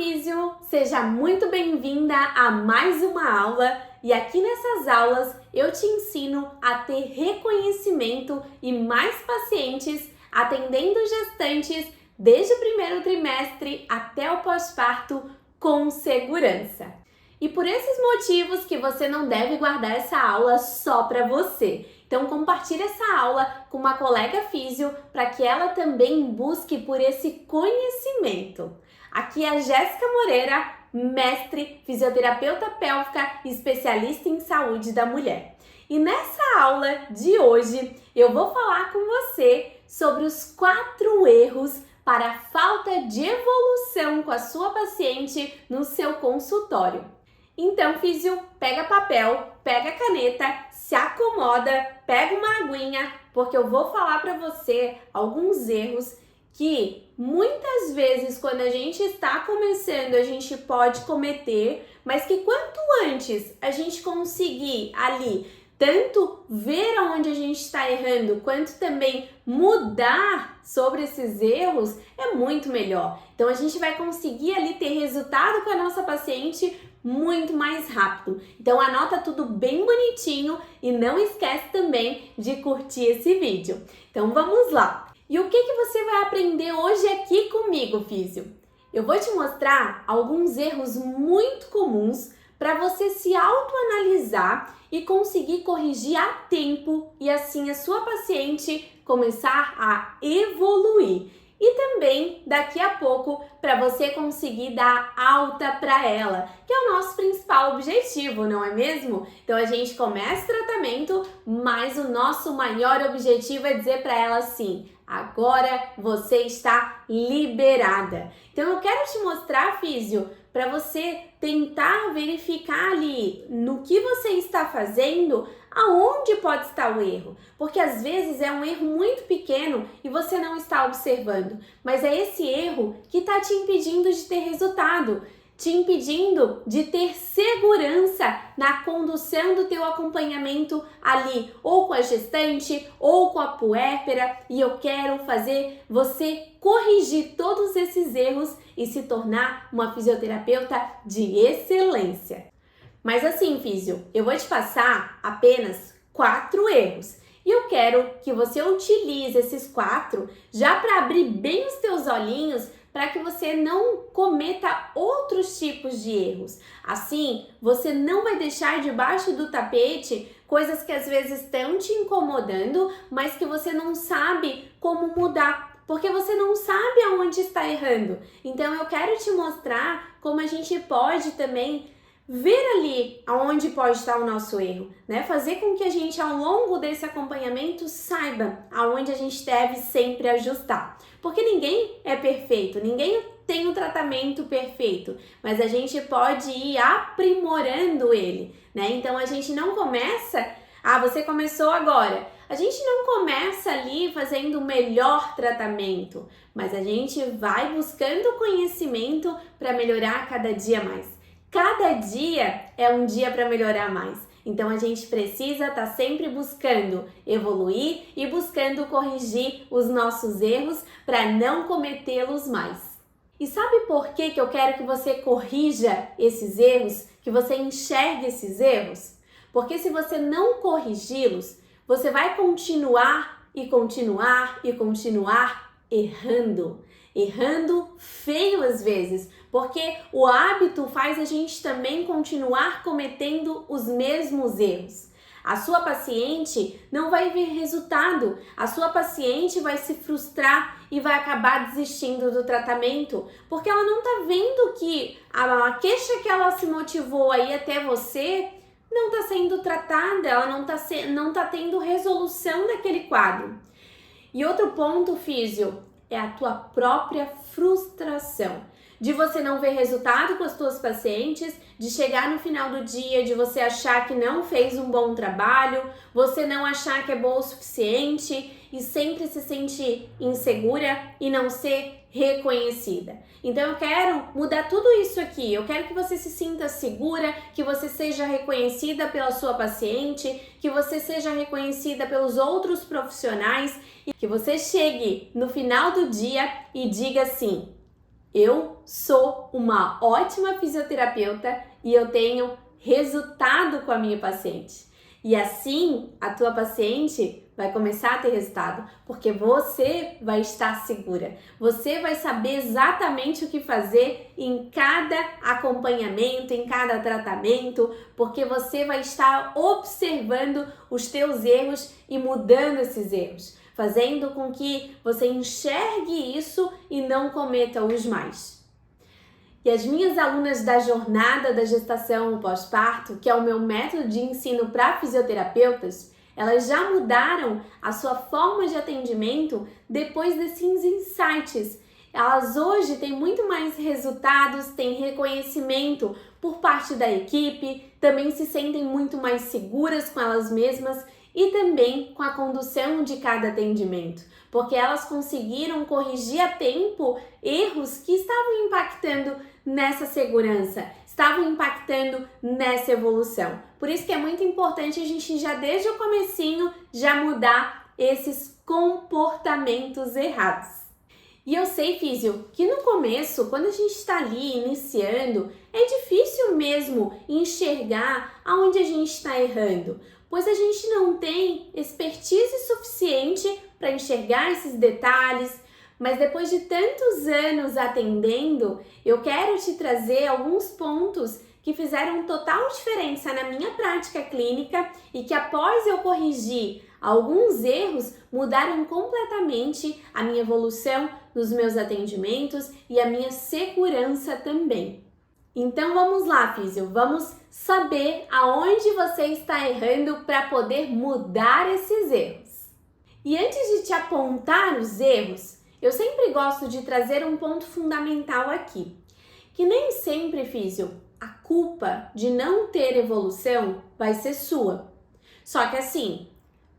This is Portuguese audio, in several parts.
Físio! Seja muito bem-vinda a mais uma aula e aqui nessas aulas eu te ensino a ter reconhecimento e mais pacientes atendendo gestantes desde o primeiro trimestre até o pós-parto com segurança. E por esses motivos que você não deve guardar essa aula só para você. Então compartilhe essa aula com uma colega físio para que ela também busque por esse conhecimento. Aqui é a Jéssica Moreira, mestre, fisioterapeuta pélvica e especialista em saúde da mulher. E nessa aula de hoje eu vou falar com você sobre os 4 erros para a falta de evolução com a sua paciente no seu consultório. Então, físio, pega papel, pega caneta, se acomoda, pega uma aguinha, porque eu vou falar para você alguns erros que muitas vezes quando a gente está começando a gente pode cometer, mas que quanto antes a gente conseguir ali tanto ver aonde a gente está errando, quanto também mudar sobre esses erros, é muito melhor. Então a gente vai conseguir ali ter resultado com a nossa paciente muito mais rápido. Então anota tudo bem bonitinho e não esquece também de curtir esse vídeo. Então vamos lá! E o que você vai aprender hoje aqui comigo, físio? Eu vou te mostrar alguns erros muito comuns para você se autoanalisar e conseguir corrigir a tempo e assim a sua paciente começar a evoluir. E também daqui a pouco para você conseguir dar alta para ela, que é o nosso principal objetivo, não é mesmo? Então a gente começa o tratamento, mas o nosso maior objetivo é dizer para ela assim: agora você está liberada. Então eu quero te mostrar, físio, para você tentar verificar ali no que você está fazendo, aonde pode estar o erro. Porque às vezes é um erro muito pequeno e você não está observando, mas é esse erro que está te impedindo de ter resultado, te impedindo de ter segurança na condução do teu acompanhamento ali, ou com a gestante, ou com a puérpera, e eu quero fazer você corrigir todos esses erros e se tornar uma fisioterapeuta de excelência. Mas assim, físio, eu vou te passar apenas 4 erros. E eu quero que você utilize esses 4 já para abrir bem os teus olhinhos para que você não cometa outros tipos de erros. Assim, você não vai deixar debaixo do tapete coisas que às vezes estão te incomodando, mas que você não sabe como mudar, porque você não sabe aonde está errando. Então eu quero te mostrar como a gente pode também ver ali aonde pode estar o nosso erro, né? Fazer com que a gente ao longo desse acompanhamento saiba aonde a gente deve sempre ajustar. Porque ninguém é perfeito, ninguém tem um tratamento perfeito, mas a gente pode ir aprimorando ele, né? Então a gente não começa, você começou agora. A gente não começa ali fazendo o melhor tratamento, mas a gente vai buscando conhecimento para melhorar cada dia mais. Cada dia é um dia para melhorar mais. Então a gente precisa estar sempre buscando evoluir e buscando corrigir os nossos erros para não cometê-los mais. E sabe por que eu quero que você corrija esses erros, que você enxergue esses erros? Porque se você não corrigi-los, você vai continuar e continuar e continuar errando. Errando feio às vezes, porque o hábito faz a gente também continuar cometendo os mesmos erros. A sua paciente não vai ver resultado, a sua paciente vai se frustrar e vai acabar desistindo do tratamento, porque ela não está vendo que a queixa que ela se motivou aí até você não está sendo tratada, ela não tá tendo resolução daquele quadro. E outro ponto, físio, é a tua própria frustração. De você não ver resultado com as tuas pacientes, de chegar no final do dia, de você achar que não fez um bom trabalho, você não achar que é boa o suficiente e sempre se sentir insegura e não ser reconhecida. Então eu quero mudar tudo isso aqui, eu quero que você se sinta segura, que você seja reconhecida pela sua paciente, que você seja reconhecida pelos outros profissionais e que você chegue no final do dia e diga assim: Eu sou uma ótima fisioterapeuta e eu tenho resultado com a minha paciente. E assim, a tua paciente vai começar a ter resultado, porque você vai estar segura. Você vai saber exatamente o que fazer em cada acompanhamento, em cada tratamento, porque você vai estar observando os teus erros e mudando esses erros, fazendo com que você enxergue isso e não cometa-os mais. E as minhas alunas da jornada da gestação pós-parto, que é o meu método de ensino para fisioterapeutas, elas já mudaram a sua forma de atendimento depois desses insights. Elas hoje têm muito mais resultados, têm reconhecimento por parte da equipe, também se sentem muito mais seguras com elas mesmas e também com a condução de cada atendimento, porque elas conseguiram corrigir a tempo erros que estavam impactando nessa segurança, estavam impactando nessa evolução. Por isso que é muito importante a gente já desde o comecinho já mudar esses comportamentos errados. E eu sei, físio, que no começo, quando a gente está ali iniciando, é difícil mesmo enxergar aonde a gente está errando, pois a gente não tem expertise suficiente para enxergar esses detalhes. Mas depois de tantos anos atendendo, eu quero te trazer alguns pontos que fizeram total diferença na minha prática clínica e que após eu corrigir alguns erros, mudaram completamente a minha evolução nos meus atendimentos e a minha segurança também. Então vamos lá, físio, vamos saber aonde você está errando para poder mudar esses erros. E antes de te apontar os erros, eu sempre gosto de trazer um ponto fundamental aqui, que nem sempre, físio, a culpa de não ter evolução vai ser sua. Só que assim,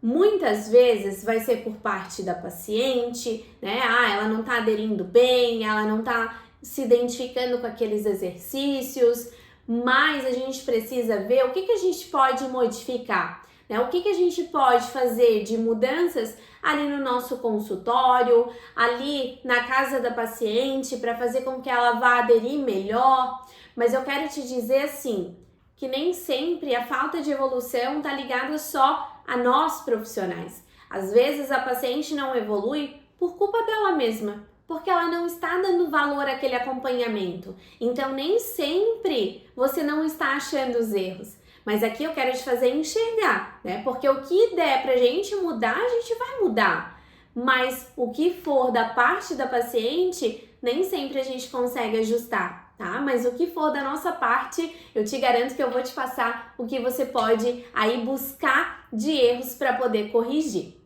muitas vezes vai ser por parte da paciente, né? Ela não tá aderindo bem, ela não tá se identificando com aqueles exercícios, mas a gente precisa ver o que a gente pode modificar, né? O que a gente pode fazer de mudanças ali no nosso consultório, ali na casa da paciente, para fazer com que ela vá aderir melhor. Mas eu quero te dizer assim, que nem sempre a falta de evolução está ligada só a nós profissionais. Às vezes a paciente não evolui por culpa dela mesma, porque ela não está dando valor àquele acompanhamento. Então nem sempre você não está achando os erros. Mas aqui eu quero te fazer enxergar, né? Porque o que der pra gente mudar, a gente vai mudar. Mas o que for da parte da paciente, nem sempre a gente consegue ajustar, tá? Mas o que for da nossa parte, eu te garanto que eu vou te passar o que você pode aí buscar de erros para poder corrigir.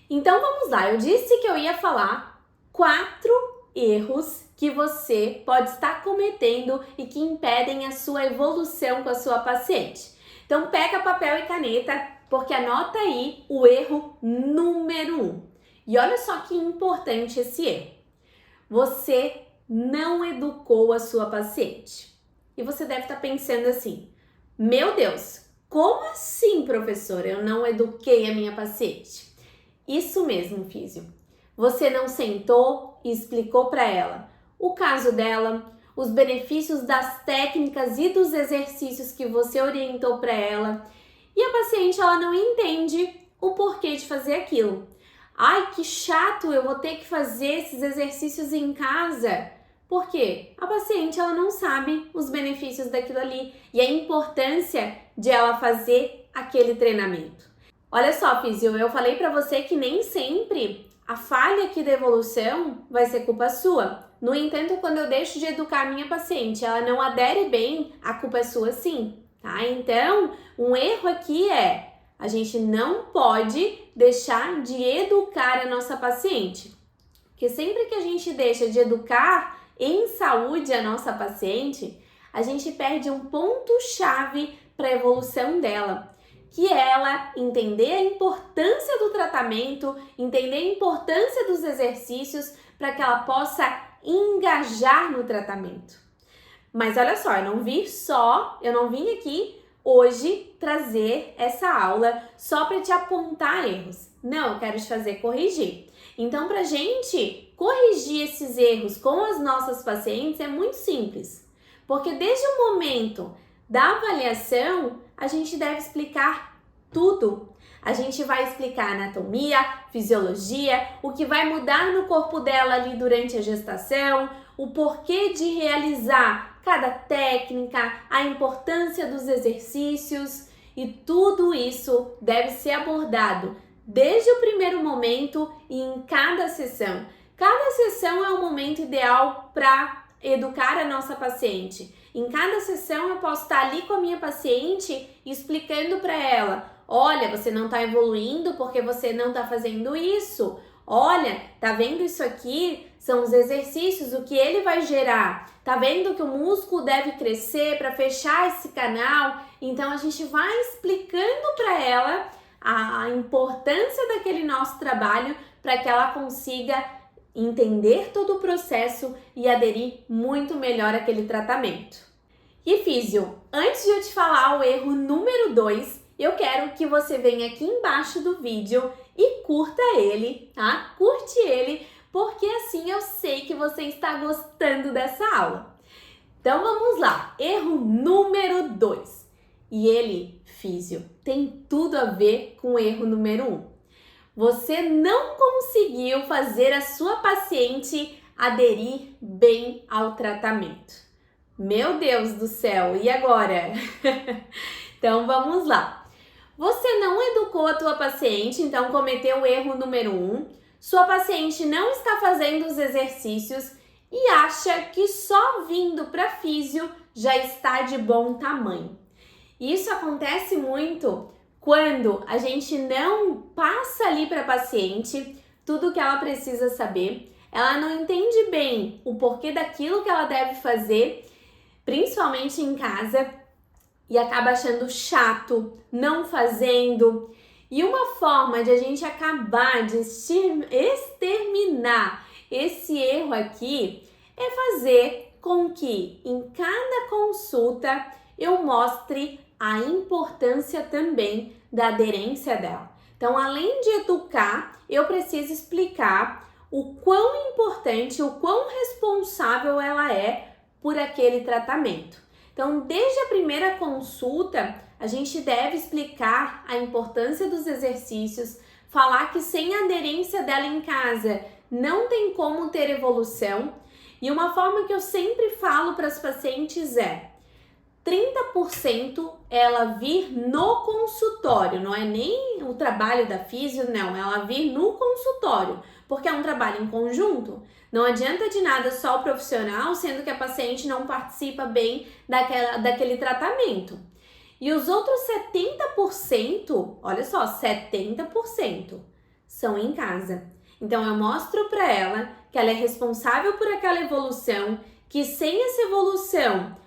Então vamos lá, eu disse que eu ia falar 4 erros que você pode estar cometendo e que impedem a sua evolução com a sua paciente. Então pega papel e caneta, porque anota aí o erro número 1. E olha só que importante esse erro. Você não educou a sua paciente. E você deve estar pensando assim, meu Deus, como assim, professora, eu não eduquei a minha paciente? Isso mesmo, físio. Você não sentou e explicou para ela o caso dela, os benefícios das técnicas e dos exercícios que você orientou para ela, e a paciente ela não entende o porquê de fazer aquilo. Ai, que chato, eu vou ter que fazer esses exercícios em casa. Por quê? A paciente ela não sabe os benefícios daquilo ali e a importância de ela fazer aquele treinamento. Olha só, físio, eu falei para você que nem sempre a falha aqui da evolução vai ser culpa sua. No entanto, quando eu deixo de educar a minha paciente, ela não adere bem, a culpa é sua sim, tá? Então, um erro aqui é, a gente não pode deixar de educar a nossa paciente. Porque sempre que a gente deixa de educar em saúde a nossa paciente, a gente perde um ponto-chave para a evolução dela, que é ela entender a importância do tratamento, entender a importância dos exercícios para que ela possa engajar no tratamento. Mas olha só, eu não vim aqui hoje trazer essa aula só para te apontar erros. Não, eu quero te fazer corrigir. Então, pra gente corrigir esses erros com as nossas pacientes é muito simples, porque desde o momento da avaliação, a gente deve explicar tudo. A gente vai explicar anatomia, fisiologia, o que vai mudar no corpo dela ali durante a gestação, o porquê de realizar cada técnica, a importância dos exercícios, e tudo isso deve ser abordado desde o primeiro momento e em cada sessão. Cada sessão é o momento ideal para educar a nossa paciente. Em cada sessão eu posso estar ali com a minha paciente explicando para ela: olha, você não está evoluindo porque você não está fazendo isso. Olha, tá vendo isso aqui? São os exercícios, o que ele vai gerar. Tá vendo que o músculo deve crescer para fechar esse canal? Então a gente vai explicando para ela a importância daquele nosso trabalho para que ela consiga entender todo o processo e aderir muito melhor àquele tratamento. E físio, antes de eu te falar o erro número 2, eu quero que você venha aqui embaixo do vídeo e curta ele, tá? Curte ele, porque assim eu sei que você está gostando dessa aula. Então vamos lá, erro número 2. E ele, físio, tem tudo a ver com o erro número 1. Você não conseguiu fazer a sua paciente aderir bem ao tratamento. Meu Deus do céu, e agora? Então vamos lá. Você não educou a tua paciente, então cometeu o erro número 1. Sua paciente não está fazendo os exercícios e acha que só vindo para físio já está de bom tamanho. Isso acontece muito quando a gente não passa ali para a paciente tudo o que ela precisa saber, ela não entende bem o porquê daquilo que ela deve fazer, principalmente em casa, e acaba achando chato, não fazendo. E uma forma de a gente acabar de exterminar esse erro aqui é fazer com que em cada consulta eu mostre a importância também da aderência dela. Então, além de educar, eu preciso explicar o quão importante, o quão responsável ela é por aquele tratamento. Então, desde a primeira consulta, a gente deve explicar a importância dos exercícios, falar que sem a aderência dela em casa não tem como ter evolução. E uma forma que eu sempre falo para as pacientes é 30% ela vir no consultório, não é nem o trabalho da físio, não, ela vir no consultório, porque é um trabalho em conjunto. Não adianta de nada só o profissional, sendo que a paciente não participa bem daquele tratamento. E os outros 70%, olha só, 70% são em casa. Então eu mostro para ela que ela é responsável por aquela evolução, que sem essa evolução,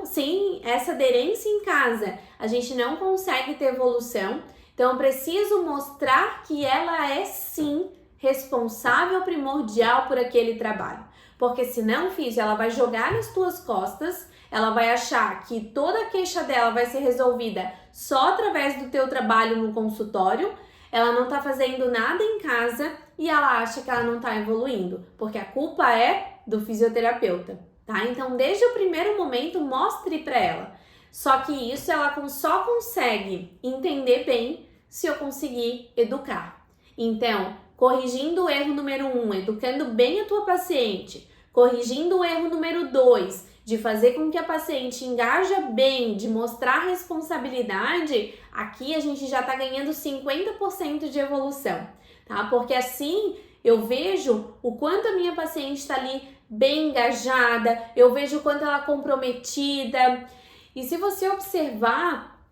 sem essa aderência em casa, a gente não consegue ter evolução. Então eu preciso mostrar que ela é sim responsável primordial por aquele trabalho. Porque senão, físio, ela vai jogar nas tuas costas, ela vai achar que toda a queixa dela vai ser resolvida só através do teu trabalho no consultório, ela não tá fazendo nada em casa e ela acha que ela não tá evoluindo, porque a culpa é do fisioterapeuta, tá? Então, desde o primeiro momento, mostre para ela. Só que isso ela só consegue entender bem se eu conseguir educar. Então, corrigindo o erro número 1, educando bem a tua paciente, corrigindo o erro número 2, de fazer com que a paciente engaja bem, de mostrar responsabilidade, aqui a gente já está ganhando 50% de evolução, tá? Porque assim eu vejo o quanto a minha paciente está ali bem engajada, eu vejo o quanto ela é comprometida. E se você observar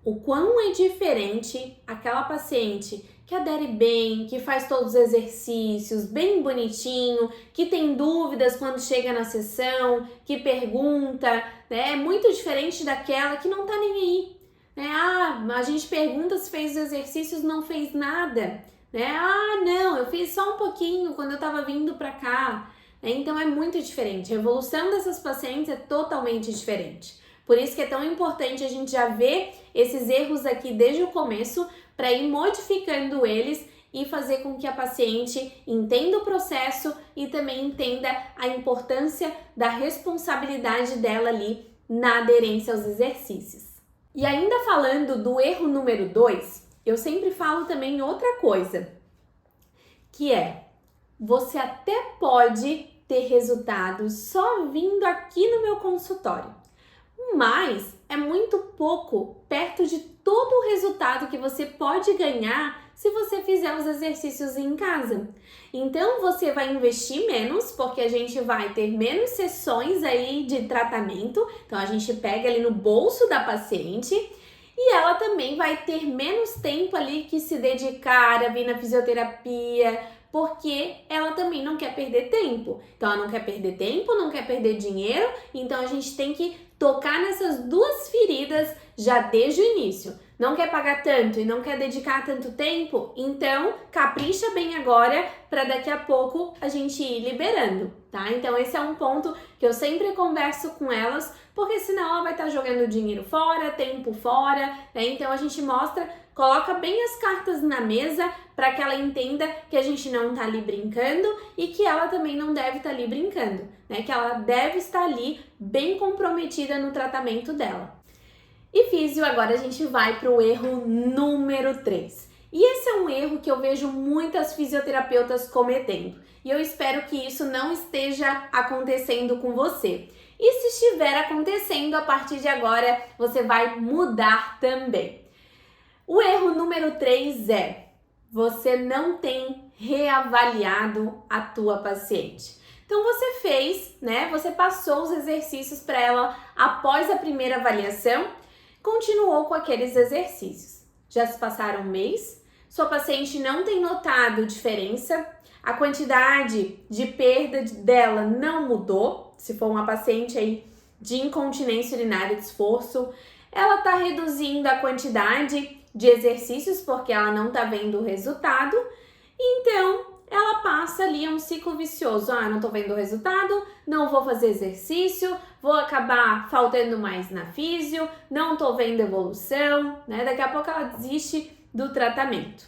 o quão é diferente aquela paciente que adere bem, que faz todos os exercícios bem bonitinho, que tem dúvidas quando chega na sessão, que pergunta, né? É muito diferente daquela que não tá nem aí, né? Ah, a gente pergunta se fez os exercícios, não fez nada, né? Ah, não, eu fiz só um pouquinho quando eu tava vindo pra cá, né? Então é muito diferente. A evolução dessas pacientes é totalmente diferente. Por isso que é tão importante a gente já ver esses erros aqui desde o começo, para ir modificando eles e fazer com que a paciente entenda o processo e também entenda a importância da responsabilidade dela ali na aderência aos exercícios. E ainda falando do erro número 2, eu sempre falo também outra coisa, que é, você até pode ter resultados só vindo aqui no meu consultório, mas é muito pouco perto de todo o resultado que você pode ganhar se você fizer os exercícios em casa. Então você vai investir menos, porque a gente vai ter menos sessões aí de tratamento, então a gente pega ali no bolso da paciente e ela também vai ter menos tempo ali que se dedicar a vir na fisioterapia, porque ela também não quer perder tempo. Então ela não quer perder tempo, não quer perder dinheiro, então a gente tem que tocar nessas duas feridas já desde o início. Não quer pagar tanto e não quer dedicar tanto tempo? Então capricha bem agora para daqui a pouco a gente ir liberando, tá? Então esse é um ponto que eu sempre converso com elas, porque senão ela vai estar jogando dinheiro fora, tempo fora, né? Então a gente coloca bem as cartas na mesa para que ela entenda que a gente não tá ali brincando e que ela também não deve estar ali brincando, né? Que ela deve estar ali bem comprometida no tratamento dela. E físio, agora a gente vai para o erro número 3. E esse é um erro que eu vejo muitas fisioterapeutas cometendo. E eu espero que isso não esteja acontecendo com você. E se estiver acontecendo, a partir de agora, você vai mudar também. O erro número 3 é: você não tem reavaliado a tua paciente. Então você fez, né? Você passou os exercícios para ela após a primeira avaliação, continuou com aqueles exercícios. Já se passaram um mês, sua paciente não tem notado diferença, a quantidade de perda dela não mudou. Se for uma paciente aí de incontinência urinária de esforço, ela está reduzindo a quantidade de exercícios porque ela não está vendo o resultado, então ela passa ali um ciclo vicioso. Não estou vendo o resultado, não vou fazer exercício, vou acabar faltando mais na físio, não estou vendo evolução, né? Daqui a pouco ela desiste do tratamento.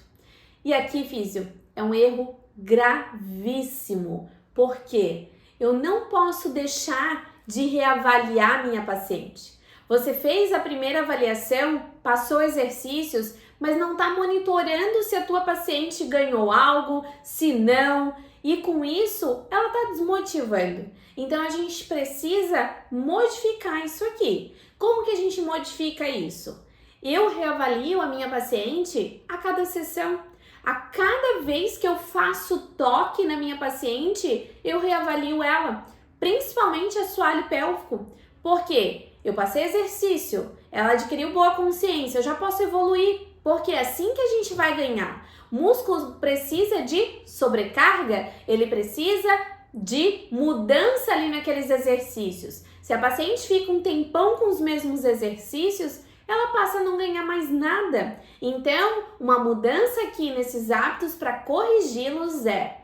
E aqui, físio, é um erro gravíssimo, porque eu não posso deixar de reavaliar minha paciente. Você fez a primeira avaliação, passou exercícios, mas não está monitorando se a tua paciente ganhou algo, se não, e com isso ela está desmotivando. Então a gente precisa modificar isso aqui. Como que a gente modifica isso? Eu reavalio a minha paciente a cada sessão. A cada vez que eu faço toque na minha paciente, eu reavalio ela, principalmente assoalho pélvico. Por quê? Eu passei exercício, ela adquiriu boa consciência, eu já posso evoluir, porque é assim que a gente vai ganhar. O músculo precisa de sobrecarga, ele precisa de mudança ali naqueles exercícios. Se a paciente fica um tempão com os mesmos exercícios, ela passa a não ganhar mais nada. Então, uma mudança aqui nesses hábitos para corrigi-los é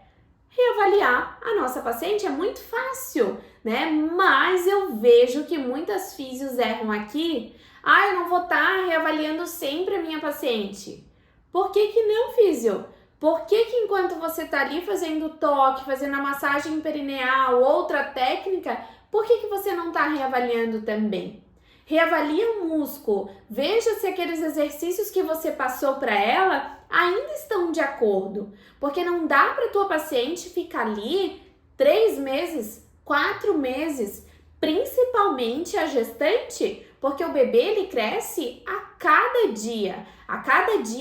reavaliar a nossa paciente. É muito fácil, né? Mas eu vejo que muitas físios erram aqui. Eu não vou estar reavaliando sempre a minha paciente. Por que que não, físio? Por que que enquanto você está ali fazendo toque, fazendo a massagem perineal, outra técnica, por que que você não está reavaliando também? Reavalia o músculo, veja se aqueles exercícios que você passou para ela ainda estão de acordo, porque não dá para tua paciente ficar ali 3 meses, 4 meses, principalmente a gestante, porque o bebê ele cresce a cada dia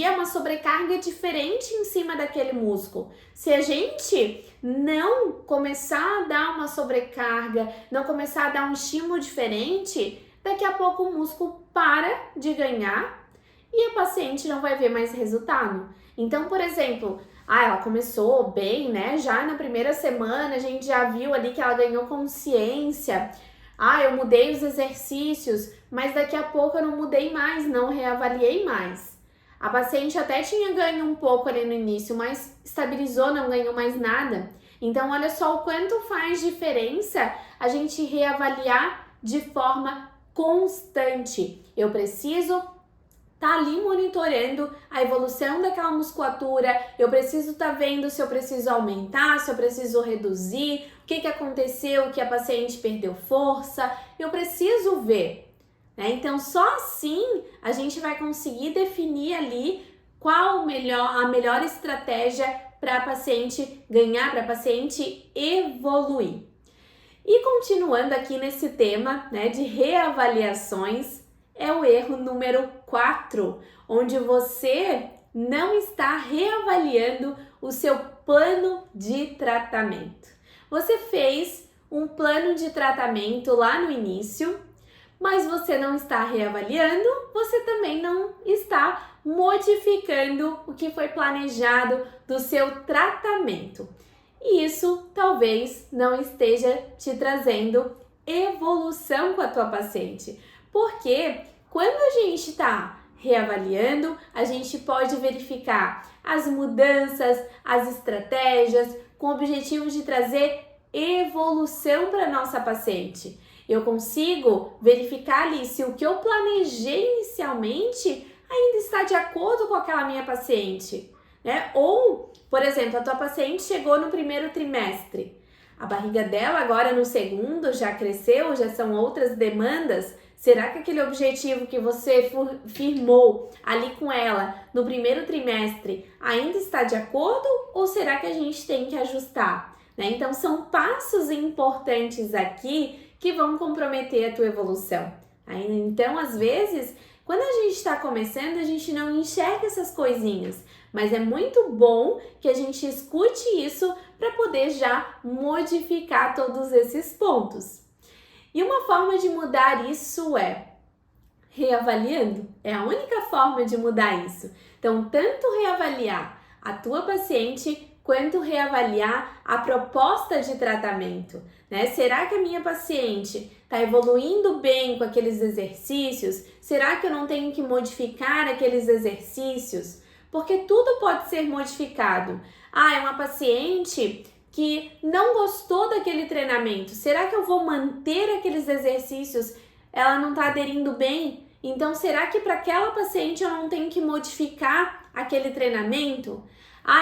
é uma sobrecarga diferente em cima daquele músculo. Se a gente não começar a dar uma sobrecarga, não começar a dar um estímulo diferente, daqui a pouco o músculo para de ganhar e a paciente não vai ver mais resultado. Então, por exemplo, ela começou bem, né? Já na primeira semana a gente já viu ali que ela ganhou consciência. Eu mudei os exercícios, mas daqui a pouco eu não mudei mais, não reavaliei mais. A paciente até tinha ganho um pouco ali no início, mas estabilizou, não ganhou mais nada. Então, olha só o quanto faz diferença a gente reavaliar de forma constante. Eu preciso tá ali monitorando a evolução daquela musculatura. Eu preciso estar vendo se eu preciso aumentar, se eu preciso reduzir, o que aconteceu, que a paciente perdeu força. Eu preciso ver, né? Então, só assim a gente vai conseguir definir ali qual a melhor estratégia para a paciente ganhar, para a paciente evoluir. E continuando aqui nesse tema, né, de reavaliações, é o erro número 4, onde você não está reavaliando o seu plano de tratamento. Você fez um plano de tratamento lá no início, mas você não está reavaliando, você também não está modificando o que foi planejado do seu tratamento. E isso talvez não esteja te trazendo evolução com a tua paciente. Porque quando a gente está reavaliando, a gente pode verificar as mudanças, as estratégias, com o objetivo de trazer evolução para a nossa paciente. Eu consigo verificar ali se o que eu planejei inicialmente ainda está de acordo com aquela minha paciente, né? Ou, por exemplo, a tua paciente chegou no primeiro trimestre, a barriga dela agora no segundo já cresceu, já são outras demandas. Será que aquele objetivo que você firmou ali com ela no primeiro trimestre ainda está de acordo ou será que a gente tem que ajustar, né? Então, são passos importantes aqui que vão comprometer a tua evolução. Então, às vezes, quando a gente está começando, a gente não enxerga essas coisinhas, mas é muito bom que a gente escute isso para poder já modificar todos esses pontos. E uma forma de mudar isso é reavaliando. É a única forma de mudar isso. Então, tanto reavaliar a tua paciente quanto reavaliar a proposta de tratamento, né? Será que a minha paciente está evoluindo bem com aqueles exercícios? Será que eu não tenho que modificar aqueles exercícios? Porque tudo pode ser modificado. É uma paciente que não gostou daquele treinamento. Será que eu vou manter aqueles exercícios? Ela não está aderindo bem? Então, será que para aquela paciente eu não tenho que modificar aquele treinamento?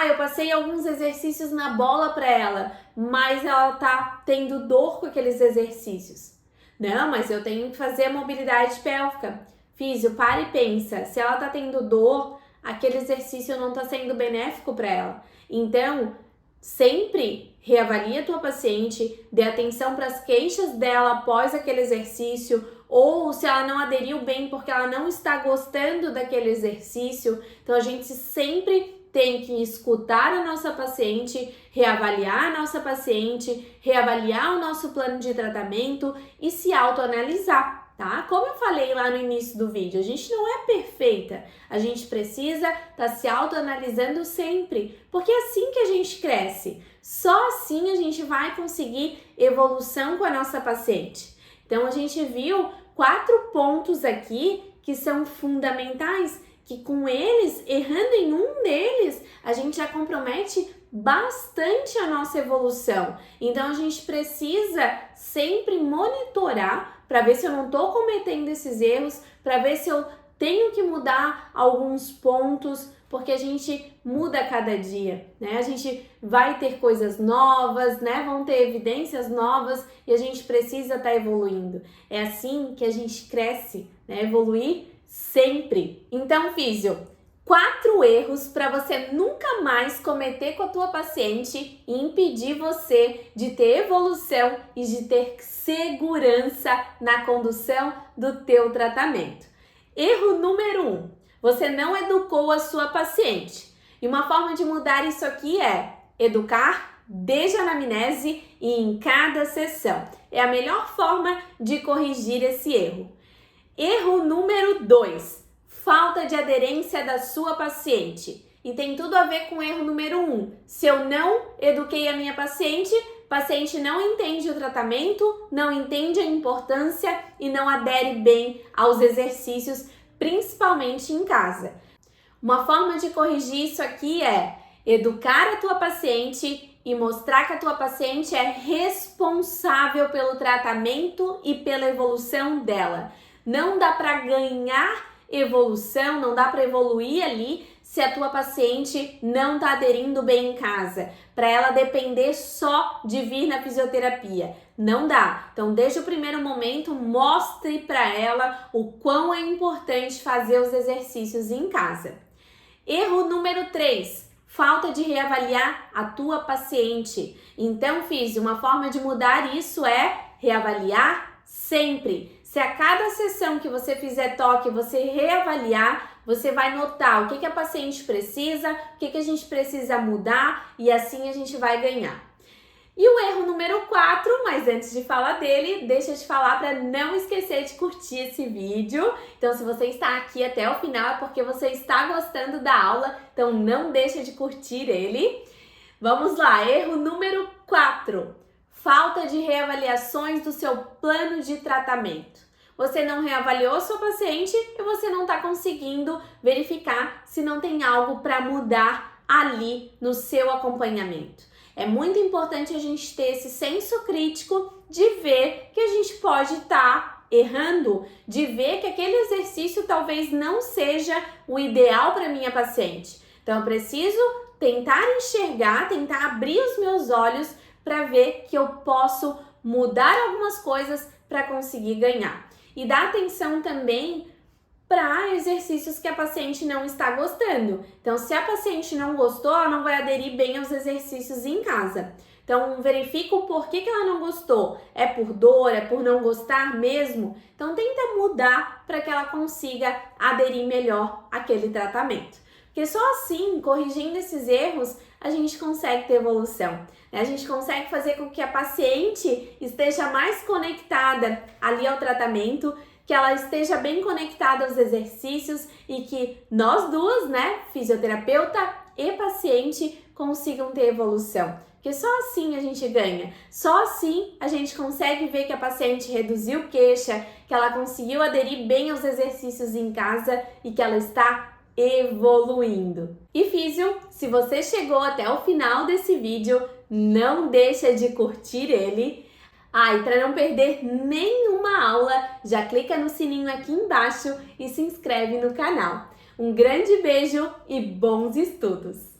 Eu passei alguns exercícios na bola para ela, mas ela tá tendo dor com aqueles exercícios. Não, mas eu tenho que fazer a mobilidade pélvica. Físio, para e pensa. Se ela tá tendo dor, aquele exercício não tá sendo benéfico para ela. Então, sempre reavalie a tua paciente, dê atenção para as queixas dela após aquele exercício, ou se ela não aderiu bem porque ela não está gostando daquele exercício. Então, a gente sempre tem que escutar a nossa paciente, reavaliar a nossa paciente, reavaliar o nosso plano de tratamento e se autoanalisar, tá? Como eu falei lá no início do vídeo, a gente não é perfeita, a gente precisa estar se autoanalisando sempre, porque é assim que a gente cresce, só assim a gente vai conseguir evolução com a nossa paciente. Então, a gente viu 4 pontos aqui que são fundamentais, que com eles, errando em um deles, a gente já compromete bastante a nossa evolução. Então, a gente precisa sempre monitorar para ver se eu não estou cometendo esses erros, para ver se eu tenho que mudar alguns pontos, porque a gente muda a cada dia, né? A gente vai ter coisas novas, né? Vão ter evidências novas e a gente precisa estar evoluindo. É assim que a gente cresce, né? Evoluir sempre. Então, físio, 4 erros para você nunca mais cometer com a tua paciente e impedir você de ter evolução e de ter segurança na condução do teu tratamento. Erro número 1, você não educou a sua paciente. E uma forma de mudar isso aqui é educar desde a anamnese e em cada sessão. É a melhor forma de corrigir esse erro. Erro número 2, falta de aderência da sua paciente. E tem tudo a ver com o erro número 1. Se eu não eduquei a minha paciente não entende o tratamento, não entende a importância e não adere bem aos exercícios, principalmente em casa. Uma forma de corrigir isso aqui é educar a tua paciente e mostrar que a tua paciente é responsável pelo tratamento e pela evolução dela. Não dá para ganhar evolução, não dá para evoluir ali se a tua paciente não está aderindo bem em casa, para ela depender só de vir na fisioterapia. Não dá. Então, desde o primeiro momento, mostre para ela o quão é importante fazer os exercícios em casa. Erro número 3. Falta de reavaliar a tua paciente. Então, uma forma de mudar isso é reavaliar sempre. Se a cada sessão que você fizer toque, você reavaliar, você vai notar o que a paciente precisa, o que a gente precisa mudar e assim a gente vai ganhar. E o erro número 4, mas antes de falar dele, deixa eu te falar para não esquecer de curtir esse vídeo. Então, se você está aqui até o final é porque você está gostando da aula, então não deixa de curtir ele. Vamos lá, erro número 4. Falta de reavaliações do seu plano de tratamento. Você não reavaliou sua paciente e você não está conseguindo verificar se não tem algo para mudar ali no seu acompanhamento. É muito importante a gente ter esse senso crítico de ver que a gente pode estar errando, de ver que aquele exercício talvez não seja o ideal para minha paciente. Então, eu preciso tentar enxergar, tentar abrir os meus olhos para ver que eu posso mudar algumas coisas para conseguir ganhar. E dar atenção também para exercícios que a paciente não está gostando. Então, se a paciente não gostou, ela não vai aderir bem aos exercícios em casa. Então, verifica o porquê que ela não gostou. É por dor? É por não gostar mesmo? Então, tenta mudar para que ela consiga aderir melhor àquele tratamento. Porque só assim, corrigindo esses erros, a gente consegue ter evolução. A gente consegue fazer com que a paciente esteja mais conectada ali ao tratamento, que ela esteja bem conectada aos exercícios e que nós duas, fisioterapeuta e paciente, consigam ter evolução. Porque só assim a gente ganha, só assim a gente consegue ver que a paciente reduziu queixa, que ela conseguiu aderir bem aos exercícios em casa e que ela está evoluindo. E físio, se você chegou até o final desse vídeo, não deixa de curtir ele. E para não perder nenhuma aula, já clica no sininho aqui embaixo e se inscreve no canal. Um grande beijo e bons estudos!